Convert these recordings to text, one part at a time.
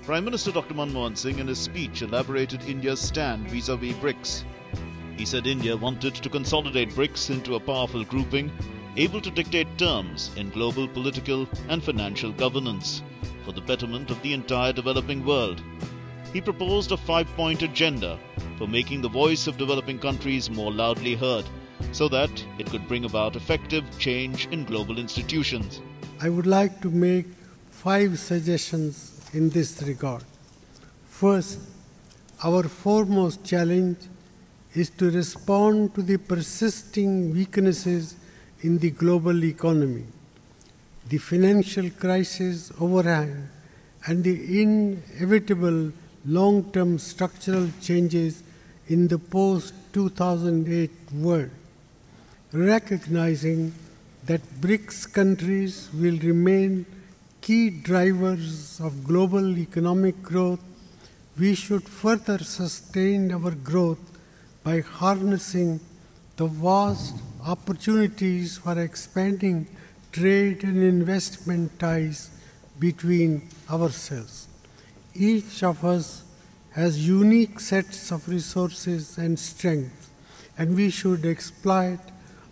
Prime Minister Dr. Manmohan Singh in his speech elaborated India's stand vis-à-vis BRICS. He said India wanted to consolidate BRICS into a powerful grouping, able to dictate terms in global political and financial governance for the betterment of the entire developing world. He proposed a 5-point agenda for making the voice of developing countries more loudly heard, so that it could bring about effective change in global institutions. I would like to make 5 suggestions in this regard. First, our foremost challenge is to respond to the persisting weaknesses in the global economy, the financial crisis overhang, and the inevitable long-term structural changes in the post-2008 world. Recognizing that BRICS countries will remain key drivers of global economic growth, we should further sustain our growth by harnessing the vast opportunities for expanding trade and investment ties between ourselves. Each of us has unique sets of resources and strengths, and we should exploit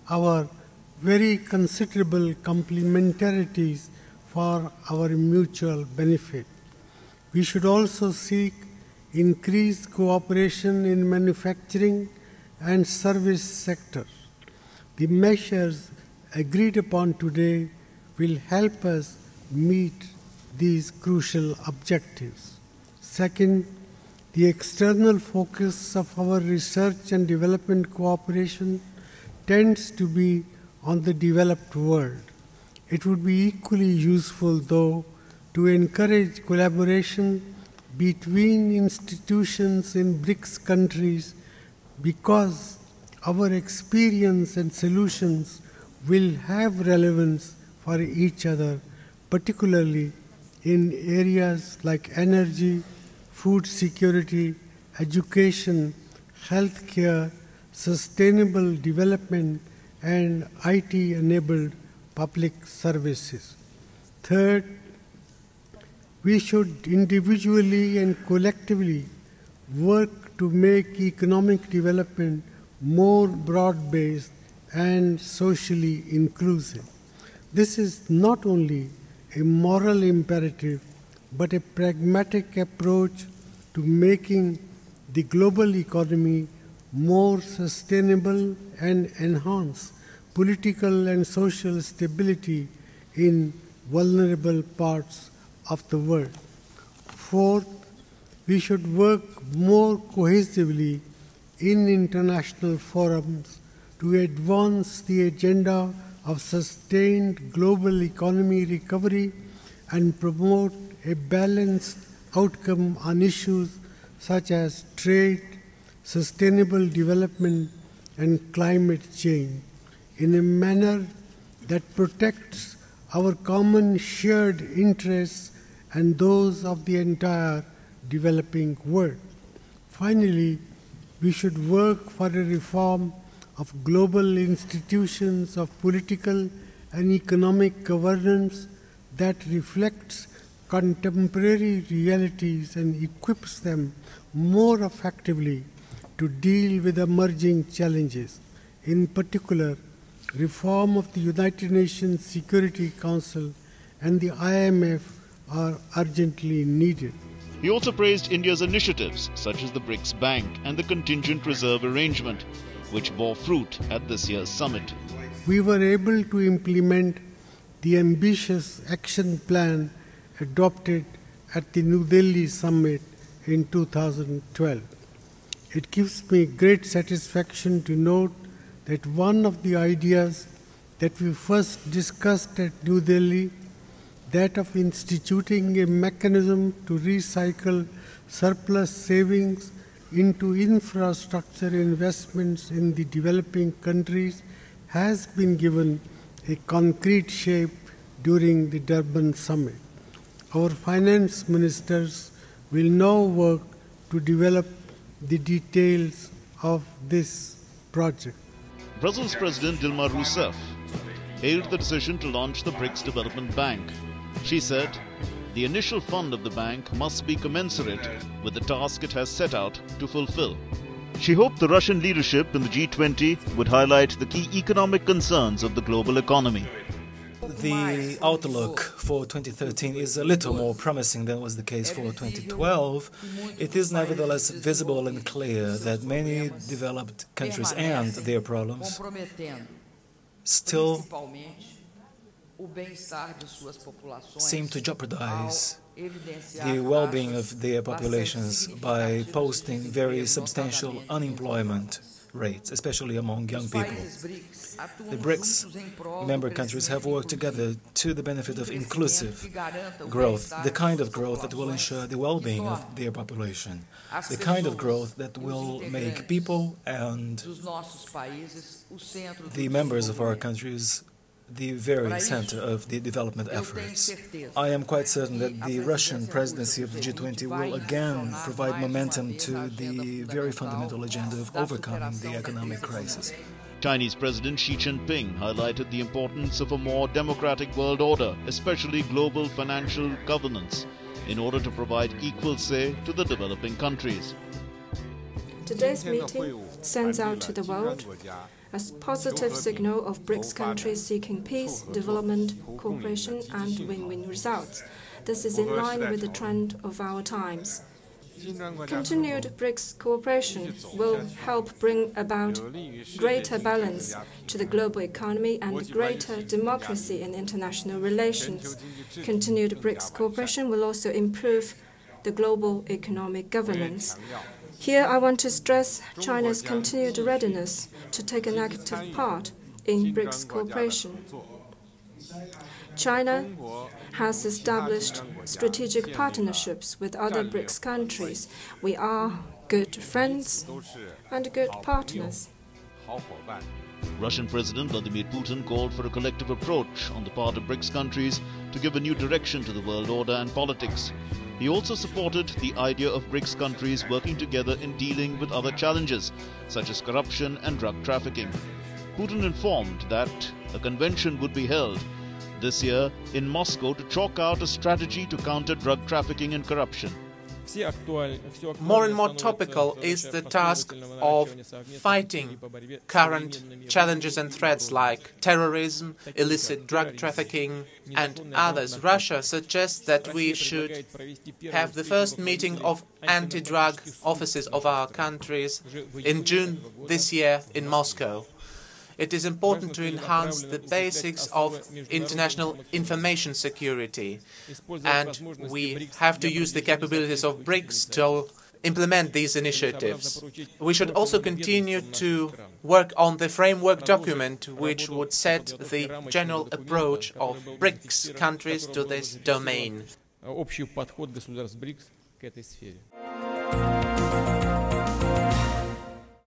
our very considerable complementarities for our mutual benefit. We should also seek increased cooperation in manufacturing and service sectors. The measures agreed upon today will help us meet these crucial objectives. Second, the external focus of our research and development cooperation tends to be on the developed world. It would be equally useful, though, to encourage collaboration between institutions in BRICS countries, because our experience and solutions will have relevance for each other, particularly in areas like energy, food security, education, healthcare, sustainable development, and IT-enabled public services. Third, we should individually and collectively work to make economic development more broad-based and socially inclusive. This is not only a moral imperative, but a pragmatic approach to making the global economy more sustainable and enhance political and social stability in vulnerable parts of the world. Fourth, we should work more cohesively in international forums to advance the agenda of sustained global economy recovery and promote a balanced outcome on issues such as trade, sustainable development, and climate change in a manner that protects our common shared interests and those of the entire developing world. Finally, we should work for a reform of global institutions of political and economic governance that reflects contemporary realities and equips them more effectively to deal with emerging challenges. In particular, reform of the United Nations Security Council and the IMF are urgently needed. He also praised India's initiatives such as the BRICS Bank and the Contingent Reserve Arrangement, which bore fruit at this year's summit. We were able to implement the ambitious action plan adopted at the New Delhi Summit in 2012. It gives me great satisfaction to note that one of the ideas that we first discussed at New Delhi, that of instituting a mechanism to recycle surplus savings into infrastructure investments in the developing countries, has been given a concrete shape during the Durban Summit. Our finance ministers will now work to develop the details of this project. Brussels President Dilma Rousseff hailed the decision to launch the BRICS Development Bank. She said, the initial fund of the bank must be commensurate with the task it has set out to fulfill. She hoped the Russian leadership in the G20 would highlight the key economic concerns of the global economy. The outlook for 2013 is a little more promising than was the case for 2012. It is nevertheless visible and clear that many developed countries and their problems still seem to jeopardize the well-being of their populations by posting very substantial unemployment rates, especially among young people. The BRICS member countries have worked together to the benefit of inclusive growth, the kind of growth that will ensure the well-being of their population, the kind of growth that will make people and the members of our countries the very center of the development efforts. I am quite certain that the Russian presidency of the G20 will again provide momentum to the very fundamental agenda of overcoming the economic crisis. Chinese President Xi Jinping highlighted the importance of a more democratic world order, especially global financial governance, in order to provide equal say to the developing countries. Today's meeting sends out to the world a positive signal of BRICS countries seeking peace, development, cooperation, and win-win results. This is in line with the trend of our times. Continued BRICS cooperation will help bring about greater balance to the global economy and greater democracy in international relations. Continued BRICS cooperation will also improve the global economic governance. Here, I want to stress China's continued readiness to take an active part in BRICS cooperation. China has established strategic partnerships with other BRICS countries. We are good friends and good partners. Russian President Vladimir Putin called for a collective approach on the part of BRICS countries to give a new direction to the world order and politics. He also supported the idea of BRICS countries working together in dealing with other challenges, such as corruption and drug trafficking. Putin informed that a convention would be held this year in Moscow to chalk out a strategy to counter drug trafficking and corruption. More and more topical is the task of fighting current challenges and threats like terrorism, illicit drug trafficking, and others. Russia suggests that we should have the first meeting of anti-drug offices of our countries in June this year in Moscow. It is important to enhance the basics of international information security, and we have to use the capabilities of BRICS to implement these initiatives. We should also continue to work on the framework document which would set the general approach of BRICS countries to this domain. Общий подход государств БРИКС к этой сфере.